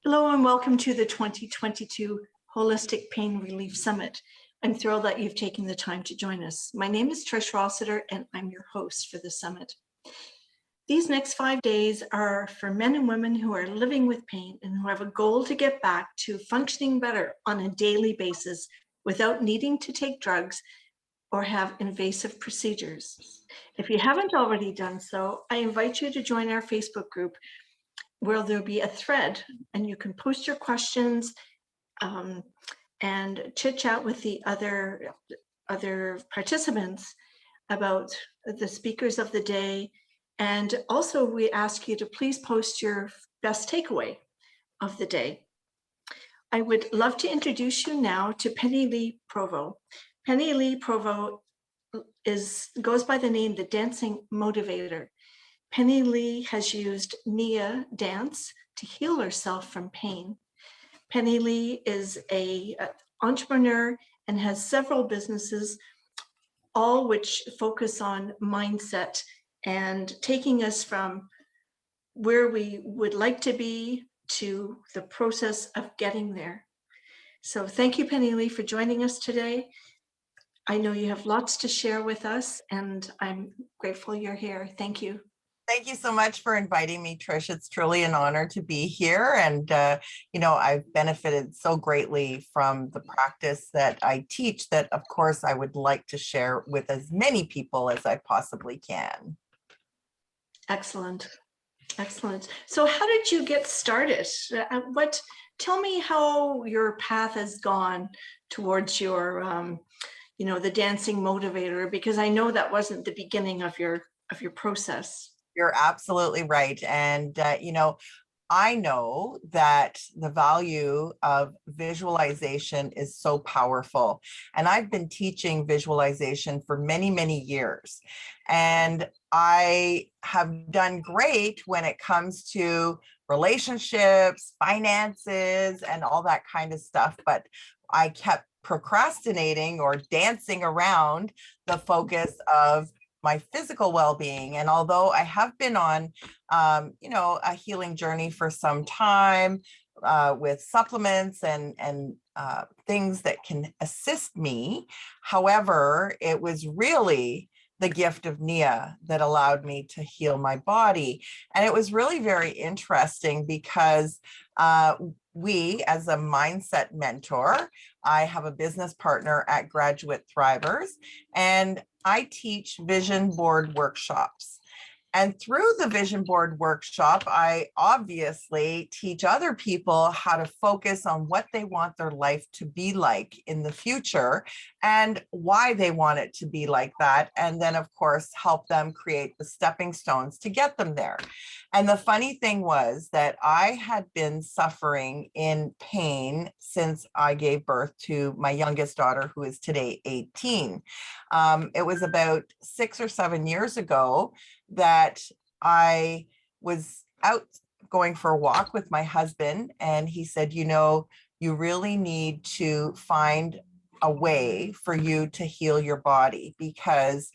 Hello and welcome to the 2022 Holistic Pain Relief Summit. I'm thrilled that you've taken the time to join us. My name is Trish Rossiter and I'm your host for the summit. These next 5 days are for men and women who are living with pain and who have a goal to get back to functioning better on a daily basis without needing to take drugs or have invasive procedures. If you haven't already done so, I invite you to join our Facebook group where there'll be a thread and you can post your questions and chit chat with the other participants about the speakers of the day. And also we ask you to please post your best takeaway of the day. I would love to introduce you now to PennyLee Prevost. PennyLee Prevost goes by the name The Dancing Motivator. PennyLee has used Nia dance to heal herself from pain. PennyLee is an entrepreneur and has several businesses, all which focus on mindset and taking us from where we would like to be to the process of getting there. So thank you, PennyLee, for joining us today. I know you have lots to share with us and I'm grateful you're here. Thank you. Thank you so much for inviting me, Trish. It's truly an honor to be here. And, I've benefited so greatly from the practice that I teach that, of course, I would like to share with as many people as I possibly can. Excellent. Excellent. So how did you get started? Tell me how your path has gone towards your, the dancing motivator, because I know that wasn't the beginning of your process. You're absolutely right. And, I know that the value of visualization is so powerful. And I've been teaching visualization for many, many years. And I have done great when it comes to relationships, finances, and all that kind of stuff. But I kept procrastinating or dancing around the focus of my physical well-being. And although I have been on, a healing journey for some time with supplements and things that can assist me, however, it was really the gift of Nia that allowed me to heal my body. And it was really very interesting because we, as a mindset mentor, I have a business partner at Graduate Thrivers, and I teach vision board workshops. And through the vision board workshop, I obviously teach other people how to focus on what they want their life to be like in the future and why they want it to be like that. And then, of course, help them create the stepping stones to get them there. And the funny thing was that I had been suffering in pain since I gave birth to my youngest daughter, who is today 18. It was about 6 or 7 years ago that I was out going for a walk with my husband, and he said, you really need to find a way for you to heal your body, because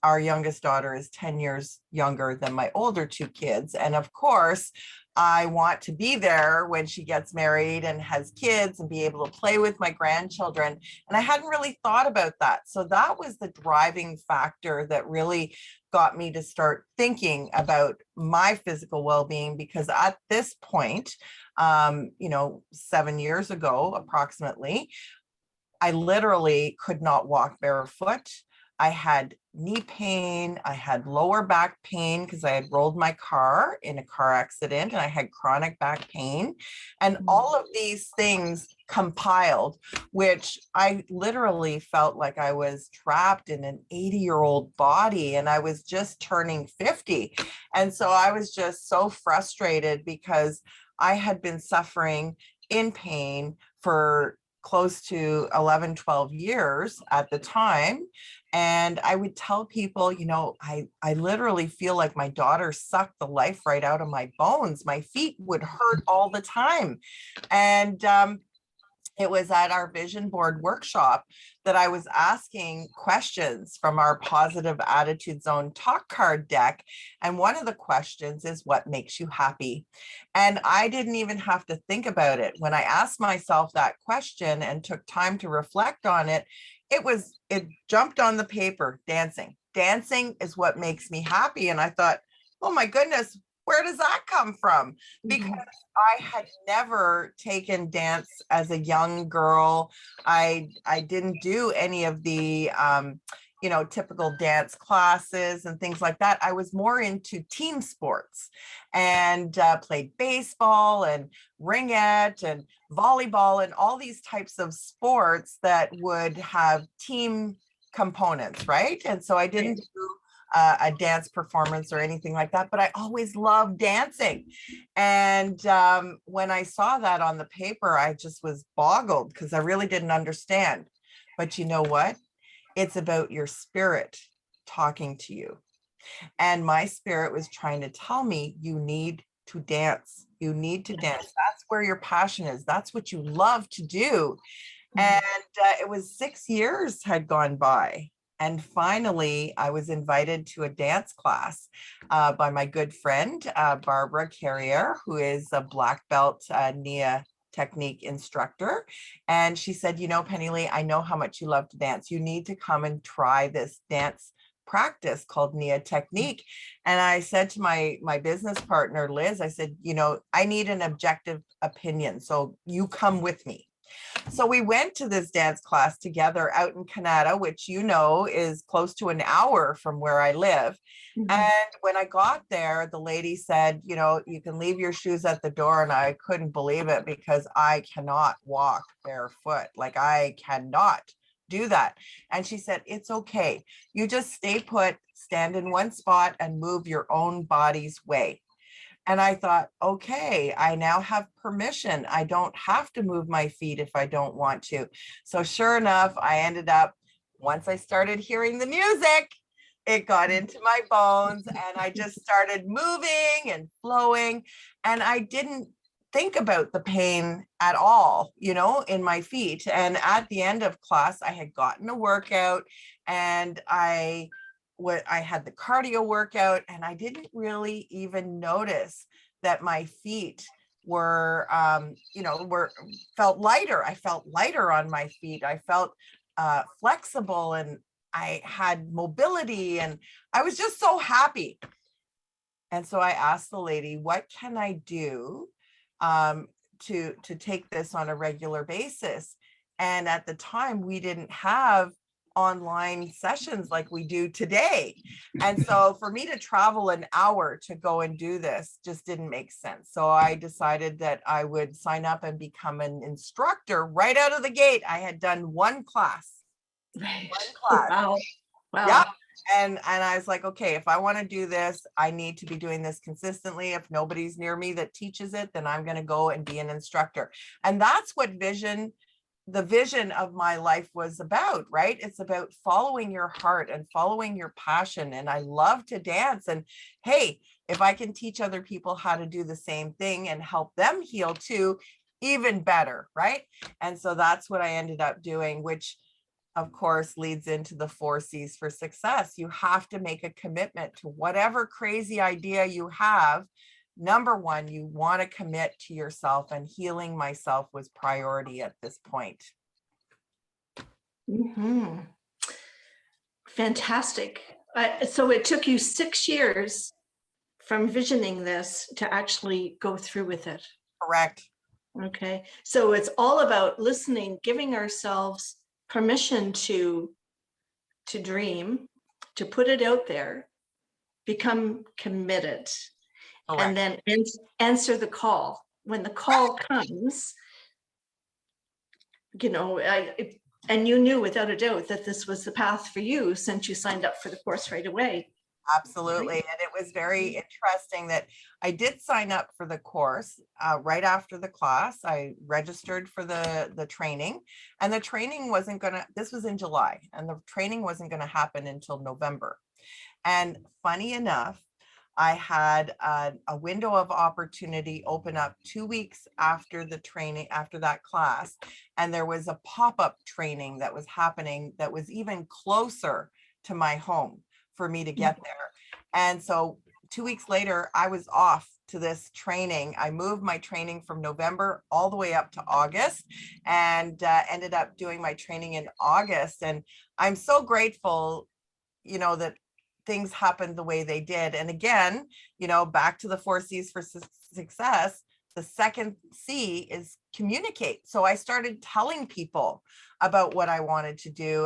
our youngest daughter is 10 years younger than my older two kids. And of course, I want to be there when she gets married and has kids and be able to play with my grandchildren. And I hadn't really thought about that. So that was the driving factor that really got me to start thinking about my physical well-being, because at this point, 7 years ago, approximately, I literally could not walk barefoot. I had knee pain, I had lower back pain because I had rolled my car in a car accident, and I had chronic back pain. And all of these things compiled, which I literally felt like I was trapped in an 80-year-old body, and I was just turning 50. And so I was just so frustrated because I had been suffering in pain for close to 11, 12 years at the time. And I would tell people, I literally feel like my daughter sucked the life right out of my bones. My feet would hurt all the time. And It was at our vision board workshop that I was asking questions from our positive attitude zone talk card deck. And one of the questions is, what makes you happy? And I didn't even have to think about it. When I asked myself that question and took time to reflect on it, it jumped on the paper: dancing. Dancing is what makes me happy. And I thought, oh my goodness, where does that come from? Because Mhm. I had never taken dance as a young girl. I didn't do any of the typical dance classes and things like that. I was more into team sports and played baseball and ringette and volleyball and all these types of sports that would have team components, right? And so I didn't do a dance performance or anything like that, but I always loved dancing. And when I saw that on the paper, I just was boggled because I really didn't understand. But you know what? It's about your spirit talking to you. And my spirit was trying to tell me, you need to dance. You need to dance. That's where your passion is. That's what you love to do. And it was 6 years had gone by. And finally, I was invited to a dance class by my good friend, Barbara Carrier, who is a black belt Nia technique instructor. And she said, PennyLee, I know how much you love to dance. You need to come and try this dance practice called Nia technique. And I said to my business partner, Liz, I said, I need an objective opinion. So you come with me. So we went to this dance class together out in Canada, which is close to an hour from where I live. Mhm. And when I got there, the lady said, you can leave your shoes at the door. And I couldn't believe it because I cannot walk barefoot. Like, I cannot do that. And she said, it's okay. You just stay put, stand in one spot and move your own body's way. And I thought, okay, I now have permission. I don't have to move my feet if I don't want to. So sure enough, I ended up, once I started hearing the music, it got into my bones and I just started moving and flowing. And I didn't think about the pain at all, in my feet. And at the end of class, I had gotten a workout and I had the cardio workout, and I didn't really even notice that my feet were, felt lighter. I felt lighter on my feet. I felt flexible, and I had mobility, and I was just so happy. And so I asked the lady, what can I do to take this on a regular basis? And at the time, we didn't have online sessions like we do today. And so for me to travel an hour to go and do this just didn't make sense. So I decided that I would sign up and become an instructor right out of the gate. I had done one class. Right. One class. Wow. Wow. Yeah. And I was like, okay, if I want to do this, I need to be doing this consistently. If nobody's near me that teaches it, then I'm going to go and be an instructor. And that's what the vision of my life was about, right? It's about following your heart and following your passion. And I love to dance. And hey, if I can teach other people how to do the same thing and help them heal too, even better, right? And so that's what I ended up doing, which of course leads into the 4 C's for success. You have to make a commitment to whatever crazy idea you have. Number one, you want to commit to yourself, and healing myself was priority at this point. Mhm. Fantastic. So it took you 6 years from visioning this to actually go through with it. Correct. Okay. So it's all about listening, giving ourselves permission to dream, to put it out there, become committed, and Correct. then answer the call. When the call comes, and you knew without a doubt that this was the path for you since you signed up for the course right away. Absolutely. And it was very interesting that I did sign up for the course right after the class. I registered for the training, and the training wasn't this was in July, and the training wasn't going to happen until November. And funny enough, I had a window of opportunity open up 2 weeks after the training, after that class. And there was a pop-up training that was happening that was even closer to my home for me to get there. And so 2 weeks later, I was off to this training. I moved my training from November all the way up to August, and ended up doing my training in August. And I'm so grateful, that things happened the way they did. And again, back to the 4 C's for success. The second C is communicate. So I started telling people about what I wanted to do,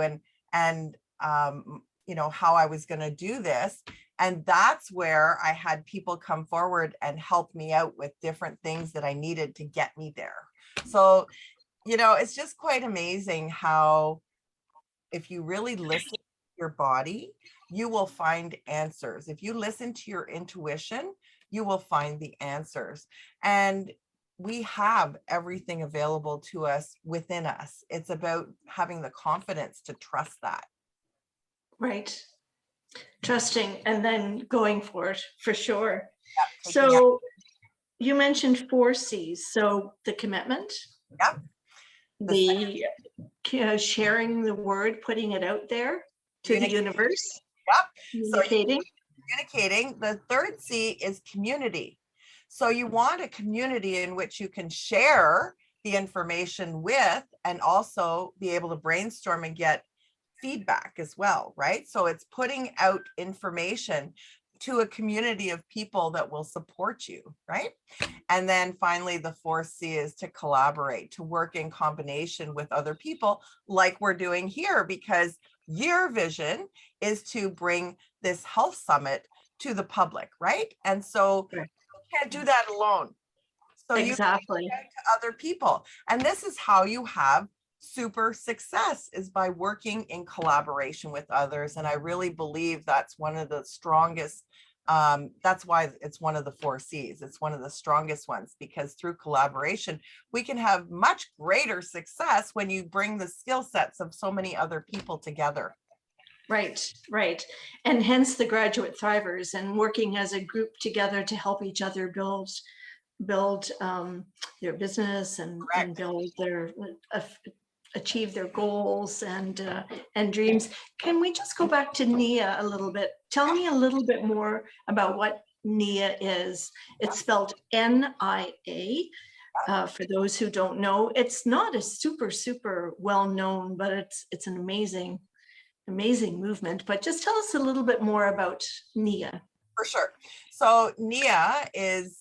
and how I was going to do this. And that's where I had people come forward and help me out with different things that I needed to get me there. So, it's just quite amazing how, if you really listen to your body, you will find answers. If you listen to your intuition, you will find the answers. And we have everything available to us within us. It's about having the confidence to trust that. Right. Trusting and then going for it, for sure. Yeah, So you mentioned 4 C's. So the commitment, Yep. the sharing the word, putting it out there to the universe, Yep. communicating. Communicating. The third C is community. So you want a community in which you can share the information with, and also be able to brainstorm and get feedback as well, right? So it's putting out information to a community of people that will support you, right? And then finally, the 4C is to collaborate, to work in combination with other people like we're doing here, because your vision is to bring this health summit to the public, right? And so you can't do that alone. So Exactly. you connect to other people. And this is how you have super success, is by working in collaboration with others. And I really believe that's one of the strongest, that's why it's one of the 4C's. It's one of the strongest ones, because through collaboration, we can have much greater success when you bring the skill sets of so many other people together. Right, right. And hence the graduate thrivers, and working as a group together to help each other build their business and build their achieve their goals and dreams. Can we just go back to NIA a little bit? Tell me a little bit more about what NIA is. It's spelled NIA. For those who don't know, it's not a super well known, but it's an amazing movement. But just tell us a little bit more about NIA. For sure. So NIA is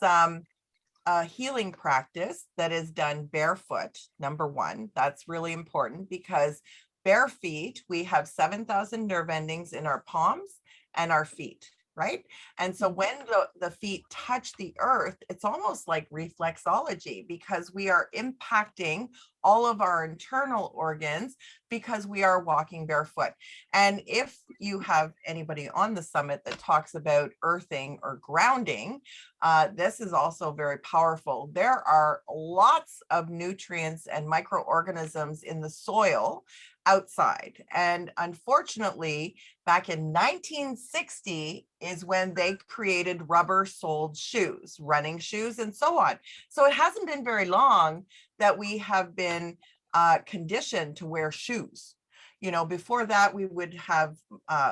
a healing practice that is done barefoot. Number one, that's really important, because bare feet, we have 7,000 nerve endings in our palms and our feet, right? And so when the feet touch the earth, it's almost like reflexology, because we are impacting all of our internal organs because we are walking barefoot. And if you have anybody on the summit that talks about earthing or grounding, this is also very powerful. There are lots of nutrients and microorganisms in the soil outside. And unfortunately, back in 1960 is when they created rubber-soled shoes, running shoes, and so on. So it hasn't been very long that we have been conditioned to wear shoes. Before that, we would have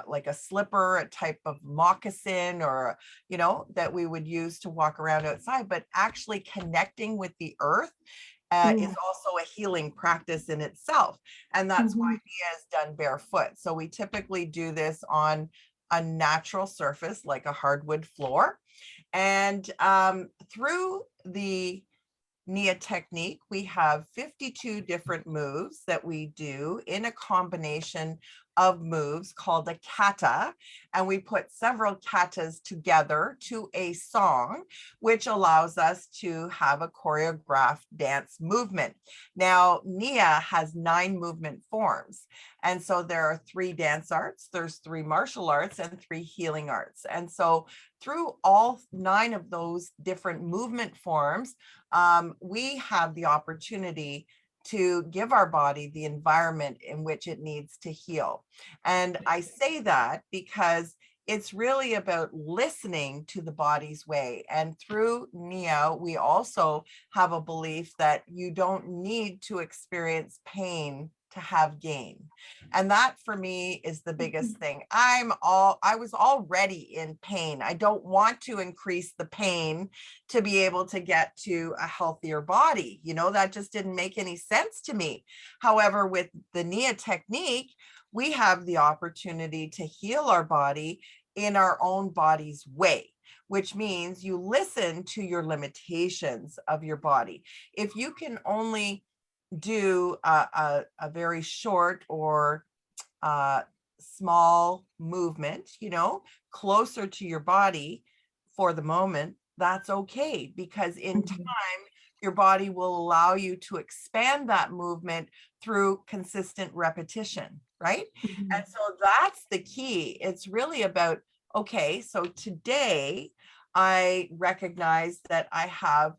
like a slipper, a type of moccasin, or, that we would use to walk around outside. But actually connecting with the earth is also a healing practice in itself. And that's why NIA is done barefoot. So we typically do this on a natural surface, like a hardwood floor. And through the NIA technique, we have 52 different moves that we do in a combination of moves called a kata, and we put several katas together to a song, which allows us to have a choreographed dance movement. Now, NIA has 9 movement forms, and so there are 3 dance arts, there's 3 martial arts, and 3 healing arts. And so through all 9 of those different movement forms, we have the opportunity to give our body the environment in which it needs to heal. And I say that because it's really about listening to the body's way. And through Nia, we also have a belief that you don't need to experience pain to have gain. And that for me is the biggest thing. I was already in pain. I don't want to increase the pain to be able to get to a healthier body. You know, that just didn't make any sense to me. However, with the Nia technique, we have the opportunity to heal our body in our own body's way, which means you listen to your limitations of your body. If you can only do a very short or small movement, you know, closer to your body for the moment, that's okay, because in time, your body will allow you to expand that movement through consistent repetition, right? And so that's the key. It's really about, okay, so today I recognize that I have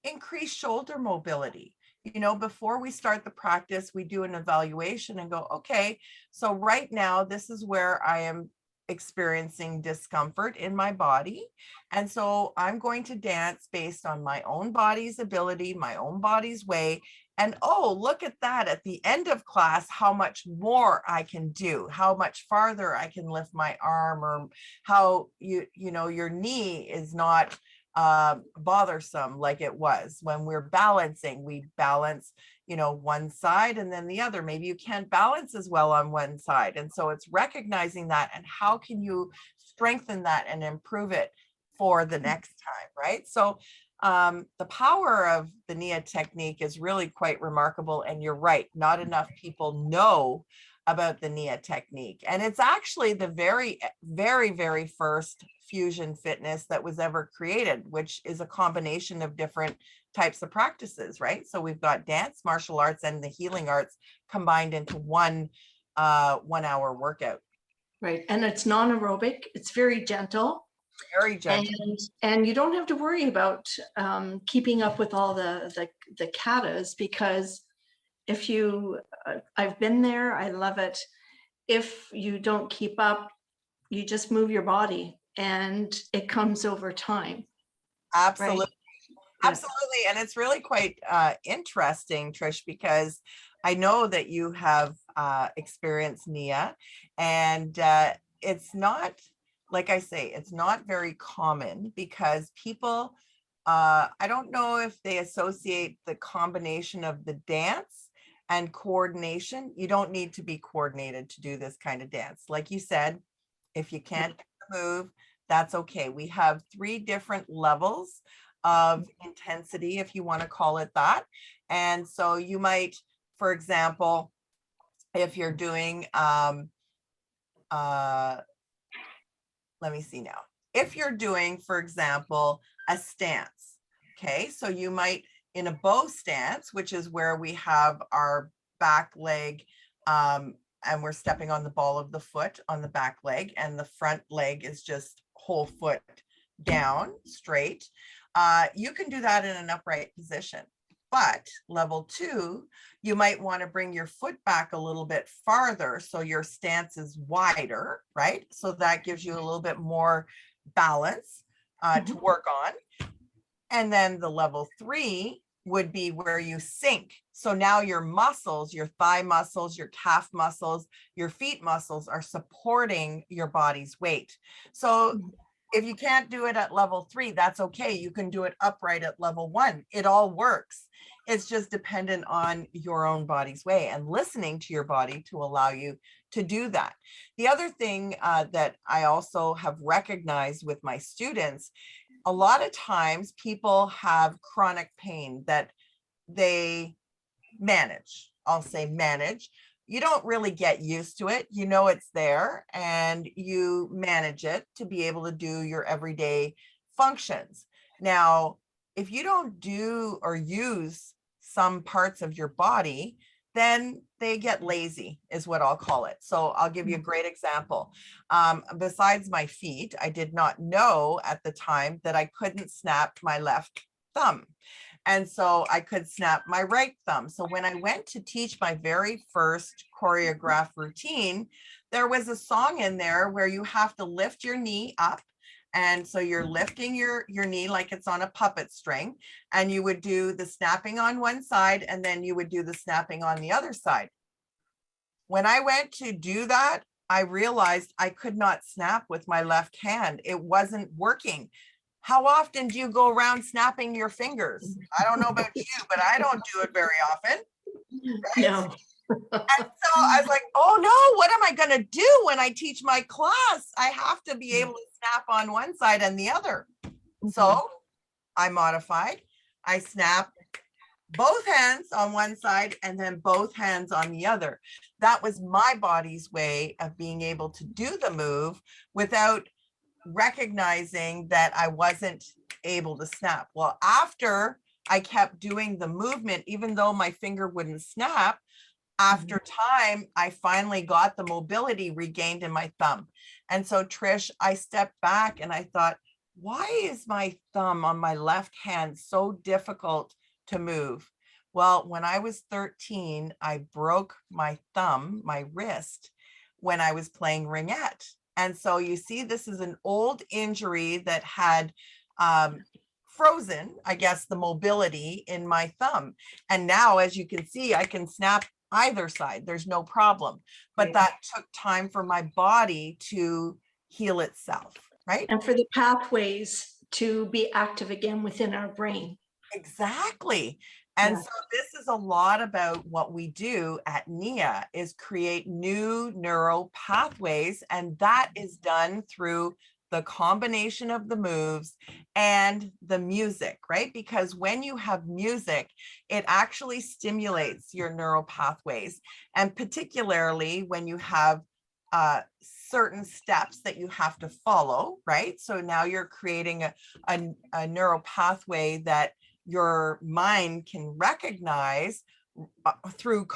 increased shoulder mobility. You know, before we start the practice, we do an evaluation and go, okay, so right now, this is where I am experiencing discomfort in my body. And so I'm going to dance based on my own body's ability, my own body's way. And oh, look at that. At the end of class, how much more I can do, how much farther I can lift my arm, or how you know, your knee is not bothersome like it was when we're balancing. We balance, you know, one side and then the other. Maybe you can't balance as well on one side. And so it's recognizing that, and how can you strengthen that and improve it for the next time, right? So the power of the Nia technique is really quite remarkable. And you're right, not enough people know about the Nia technique. And it's actually the very, very, very first fusion fitness that was ever created, which is a combination of different types of practices, right? So we've got dance, martial arts, and the healing arts combined into one 1 hour workout. Right. And it's non-aerobic. It's very gentle. Very gentle. And you don't have to worry about keeping up with all the katas, because if you, I've been there, I love it. If you don't keep up, you just move your body and it comes over time. Absolutely. Right? Absolutely. And it's really quite interesting, Trish, because I know that you have experienced Nia, and it's not, like I say, it's not very common, because people, I don't know if they associate the combination of the dance and coordination. You don't need to be coordinated to do this kind of dance. Like you said, if you can't do the move, that's okay. We have 3 different levels of intensity, if you want to call it that. And so you might, for example, if you're doing, let me see now. If you're doing, for example, a stance, okay, so you might, in a bow stance, which is where we have our back leg, and we're stepping on the ball of the foot on the back leg, and the front leg is just whole foot down straight. You can do that in an upright position. But level 2, you might want to bring your foot back a little bit farther so your stance is wider, right? So that gives you a little bit more balance to work on. And then the level 3 would be where you sink. So now your muscles, your thigh muscles, your calf muscles, your feet muscles are supporting your body's weight. So if you can't do it at level 3, that's okay. You can do it upright at level 1. It all works. It's just dependent on your own body's way and listening to your body to allow you to do that. The other thing that I also have recognized with my students, a lot of times people have chronic pain that they manage. I'll say manage. You don't really get used to it. You know it's there, and you manage it to be able to do your everyday functions. Now, if you don't do or use some parts of your body, then they get lazy, is what I'll call it. So I'll give you a great example. Besides my feet, I did not know at the time that I couldn't snap my left thumb. And so I could snap my right thumb. So when I went to teach my very first choreographed routine, there was a song in there where you have to lift your knee up. And so you're lifting your knee like it's on a puppet string, and you would do the snapping on one side, and then you would do the snapping on the other side. When I went to do that, I realized I could not snap with my left hand. It wasn't working. How often do you go around snapping your fingers? I don't know about you, but I don't do it very often. Right? No. And so I was like, oh no, what am I going to do when I teach my class? I have to be able to snap on one side and the other. So I modified. I snap both hands on one side and then both hands on the other. That was my body's way of being able to do the move without recognizing that I wasn't able to snap. Well, after I kept doing the movement, even though my finger wouldn't snap, after time, I finally got the mobility regained in my thumb. And so, Trish, I stepped back and I thought, why is my thumb on my left hand so difficult to move? Well, when I was 13, I broke my thumb, my wrist, when I was playing ringette. And so you see, this is an old injury that had frozen, I guess, the mobility in my thumb. And now, as you can see, I can snap either side. There's no problem. But that took time for my body to heal itself, right? And for the pathways to be active again within our brain. Exactly. And so this is a lot about what we do at NIA, is create new neural pathways. And that is done through the combination of the moves and the music, right? Because when you have music, it actually stimulates your neural pathways. And particularly when you have certain steps that you have to follow, right? So now you're creating a neural pathway that your mind can recognize through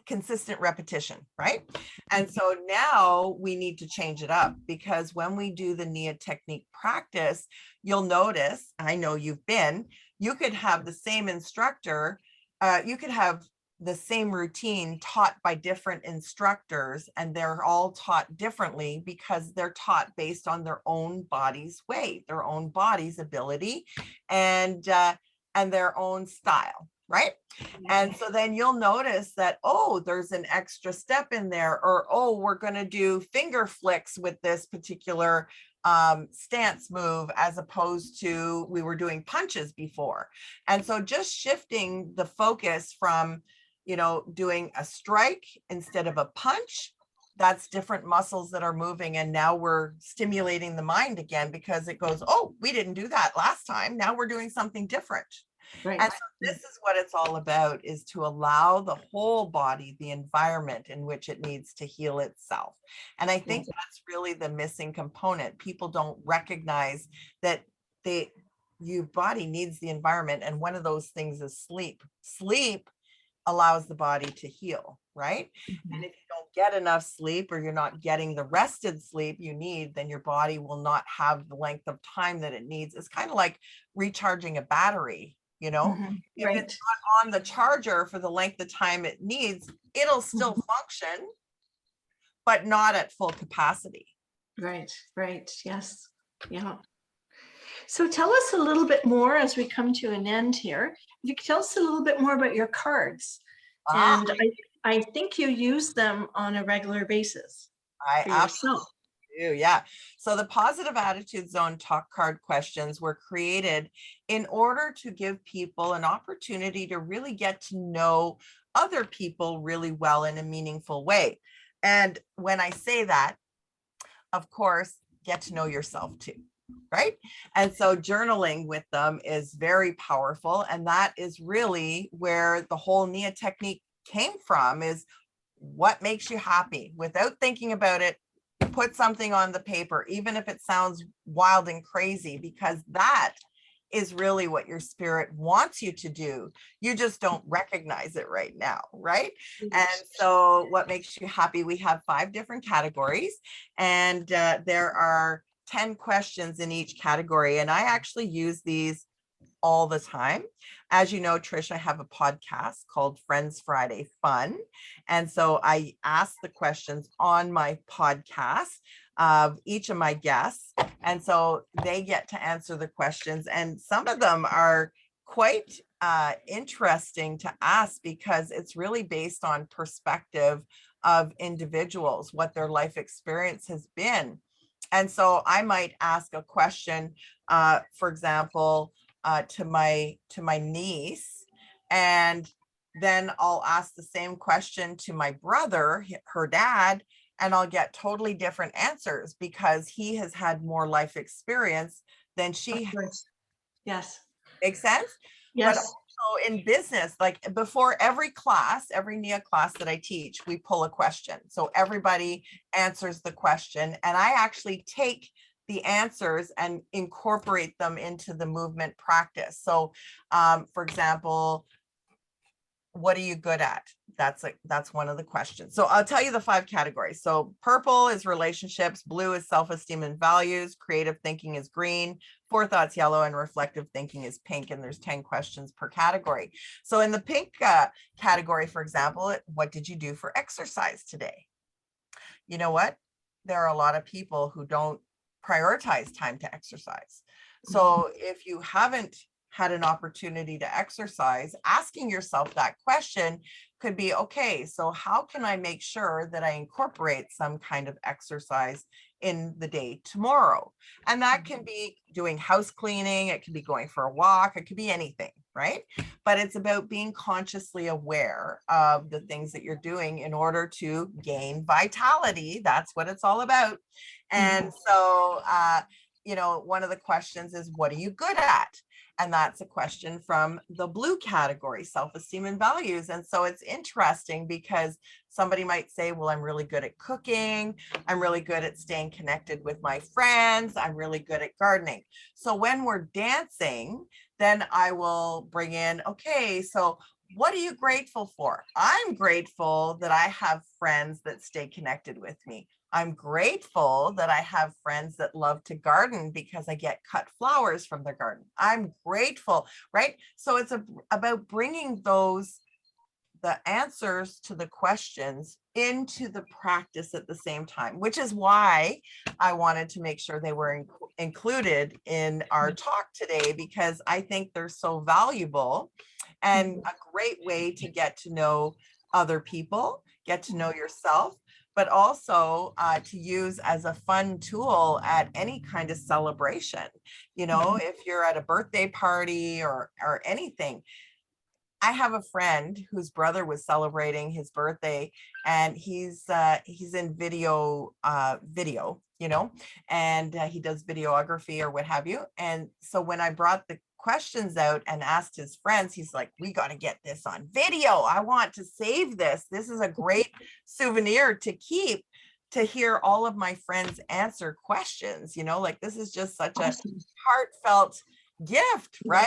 consistent repetition, right? And so now we need to change it up, because when we do the NIA technique practice, you'll notice, I know you've been, you could have the same instructor, you could have the same routine taught by different instructors, and they're all taught differently because they're taught based on their own body's way, their own body's ability, and their own style, right? And so then you'll notice that, oh, there's an extra step in there, or, oh, we're going to do finger flicks with this particular stance move, as opposed to we were doing punches before. And so just shifting the focus from, you know, doing a strike instead of a punch, that's different muscles that are moving. And now we're stimulating the mind again, because it goes, oh, we didn't do that last time. Now we're doing something different. Right. And so this is what it's all about, is to allow the whole body the environment in which it needs to heal itself. And I think that's really the missing component. People don't recognize that your body needs the environment. And one of those things is sleep. Sleep allows the body to heal, right? And if you don't get enough sleep, or you're not getting the rested sleep you need, then your body will not have the length of time that it needs. It's kind of like recharging a battery. You know, if it's not on the charger for the length of time it needs, it'll still function, but not at full capacity. Right, right. Yes. Yeah. So tell us a little bit more, as we come to an end here. If you could tell us a little bit more about your cards. And I think you use them on a regular basis. I absolutely do. Yeah. So the Positive Attitude Zone Talk Card questions were created in order to give people an opportunity to really get to know other people really well in a meaningful way. And when I say that, of course, get to know yourself too, right? And so journaling with them is very powerful. And that is really where the whole NIA technique came from, is what makes you happy. Without thinking about it, put something on the paper, even if it sounds wild and crazy, because that is really what your spirit wants you to do. You just don't recognize it right now, right? And so what makes you happy? We have 5 different categories, and there are 10 questions in each category. And I actually use these all the time. As you know, Trish, I have a podcast called Friends Friday Fun. And so I ask the questions on my podcast of each of my guests. And so they get to answer the questions. And some of them are quite interesting to ask because it's really based on perspective of individuals, what their life experience has been. And so I might ask a question, for example, to my niece, and then I'll ask the same question to my brother, her dad, and I'll get totally different answers because he has had more life experience than she has. Of course. Yes. Makes sense? But Yes. also in business, like before every class, every NIA class that I teach, we pull a question. So everybody answers the question, and I actually take the answers and incorporate them into the movement practice. So for example, what are you good at? That's one of the questions. So I'll tell you the 5 categories. So purple is relationships, blue is self-esteem and values, creative thinking is green, forethought's yellow, and reflective thinking is pink. And there's 10 questions per category. So in the pink category, for example, what did you do for exercise today? You know what? There are a lot of people who don't prioritize time to exercise. So if you haven't had an opportunity to exercise, asking yourself that question could be, okay, so how can I make sure that I incorporate some kind of exercise in the day tomorrow? And that can be doing house cleaning, it can be going for a walk, it could be anything, right? But it's about being consciously aware of the things that you're doing in order to gain vitality. That's what it's all about. And so, you know, one of the questions is, what are you good at? And that's a question from the blue category, self-esteem and values. And so it's interesting because somebody might say, well, I'm really good at cooking. I'm really good at staying connected with my friends. I'm really good at gardening. So when we're dancing, then I will bring in, okay, so what are you grateful for? I'm grateful that I have friends that stay connected with me. I'm grateful that I have friends that love to garden because I get cut flowers from their garden. I'm grateful, right? So it's about bringing the answers to the questions into the practice at the same time, which is why I wanted to make sure they were included in our talk today, because I think they're so valuable and a great way to get to know other people, get to know yourself, but also to use as a fun tool at any kind of celebration. You know, if you're at a birthday party or anything. I have a friend whose brother was celebrating his birthday, and he's in video, you know, and he does videography or what have you. And so when I brought the questions out and asked his friends, he's like, we got to get this on video. I want to save this. This is a great souvenir to keep, to hear all of my friends answer questions, you know, like this is just such a heartfelt gift, right?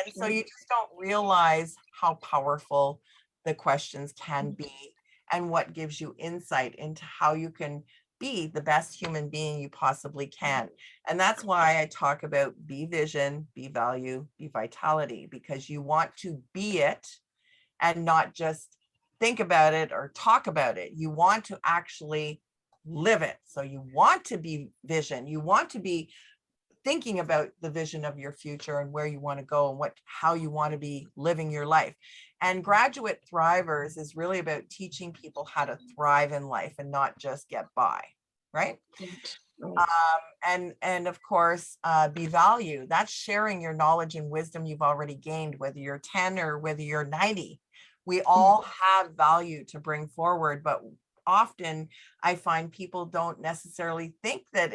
And so you just don't realize how powerful the questions can be and what gives you insight into how you can be the best human being you possibly can. And that's why I talk about be vision, be value, be vitality, because you want to be it and not just think about it or talk about it. You want to actually live it. So you want to be vision, you want to be thinking about the vision of your future and where you want to go and how you want to be living your life. And Graduate Thrivers is really about teaching people how to thrive in life and not just get by, right? And of course, be value. That's sharing your knowledge and wisdom you've already gained, whether you're 10 or whether you're 90. We all have value to bring forward, but often I find people don't necessarily think that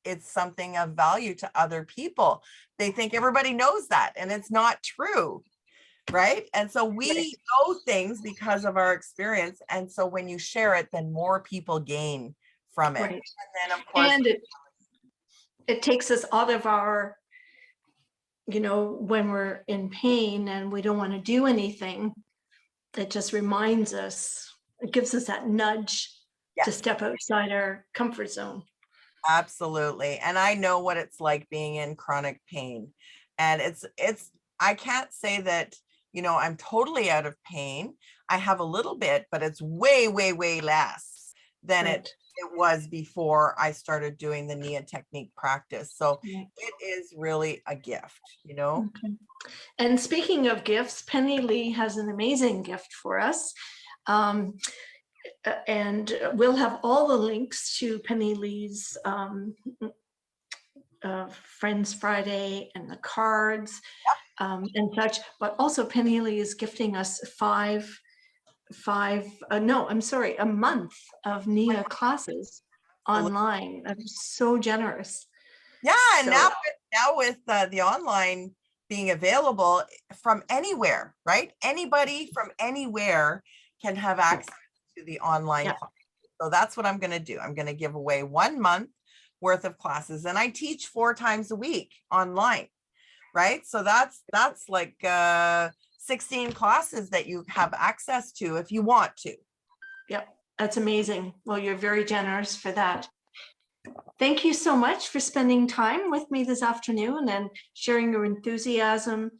it's something of value to other people. They think everybody knows that, and it's not true, right? And so we know things because of our experience. And so when you share it, then more people gain from it. Right. And then of course, and it takes us out of our, you know, when we're in pain and we don't want to do anything, it just reminds us, it gives us that nudge to step outside our comfort zone. Absolutely. And I know what it's like being in chronic pain. And it's I can't say that, I'm totally out of pain. I have a little bit, but it's way, way, way less than Right. it was before I started doing the Nia technique practice. So Yeah. it is really a gift. Okay. And speaking of gifts, PennyLee has an amazing gift for us. Um, and we'll have all the links to PennyLee's Friends Friday and the cards and such, but also PennyLee is gifting us a month of Nia classes online. I'm so generous. Yeah, and So now with the online being available from anywhere, right? Anybody from anywhere can have access to the online yeah, class. So that's what I'm going to do. I'm going to give away 1 month worth of classes, and I teach 4 times a week online, right? So that's like 16 classes that you have access to if you want to. yeah, that's amazing. Well, you're very generous for that. Thank you so much for spending time with me this afternoon and sharing your enthusiasm.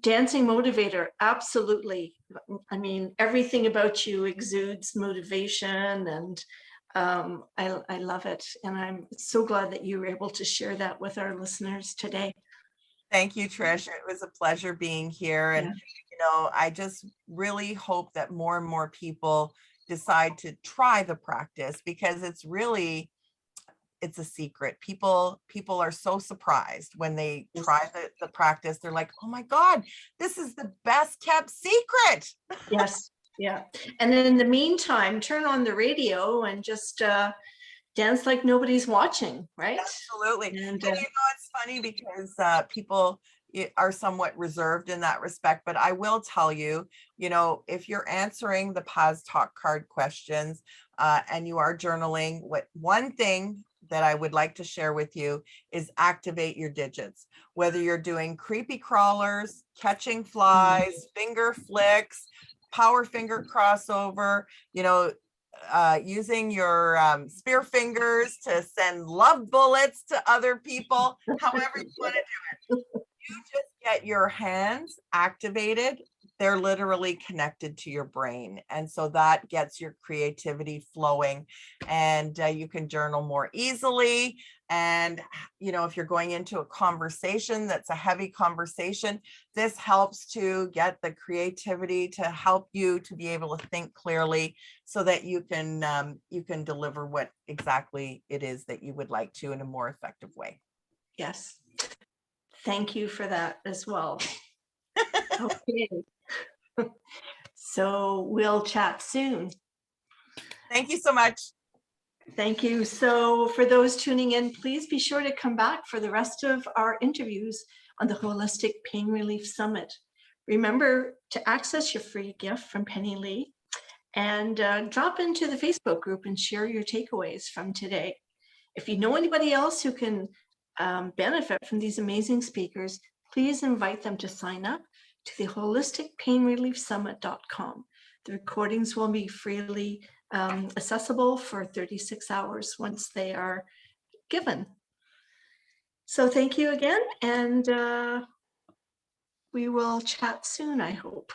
Dancing motivator, absolutely. I mean, everything about you exudes motivation, and I love it. And I'm so glad that you were able to share that with our listeners today. Thank you, Trish. It was a pleasure being here. And, Yeah. I just really hope that more and more people decide to try the practice, because it's a secret. People are so surprised when they try the practice. They're like, oh my God, this is the best kept secret. Yes. Yeah. And then in the meantime, turn on the radio and just dance like nobody's watching, right? Absolutely. And And it's funny because people are somewhat reserved in that respect, but I will tell you, if you're answering the Paz Talk card questions and you are journaling, one thing that I would like to share with you is activate your digits. Whether you're doing creepy crawlers, catching flies, finger flicks, power finger crossover, using your spear fingers to send love bullets to other people, however you want to do it. You just get your hands activated. They're literally connected to your brain. And so that gets your creativity flowing, and you can journal more easily. And, if you're going into a conversation that's a heavy conversation, this helps to get the creativity to help you to be able to think clearly, so that you can deliver what exactly it is that you would like to in a more effective way. yes, thank you for that as well. Okay. So we'll chat soon. Thank you so much. Thank you. So for those tuning in, please be sure to come back for the rest of our interviews on the Holistic Pain Relief Summit. Remember to access your free gift from PennyLee and drop into the Facebook group and share your takeaways from today. If you know anybody else who can benefit from these amazing speakers, please invite them to sign up to the holisticpainreliefsummit.com. The recordings will be freely accessible for 36 hours once they are given. So thank you again, and we will chat soon, I hope.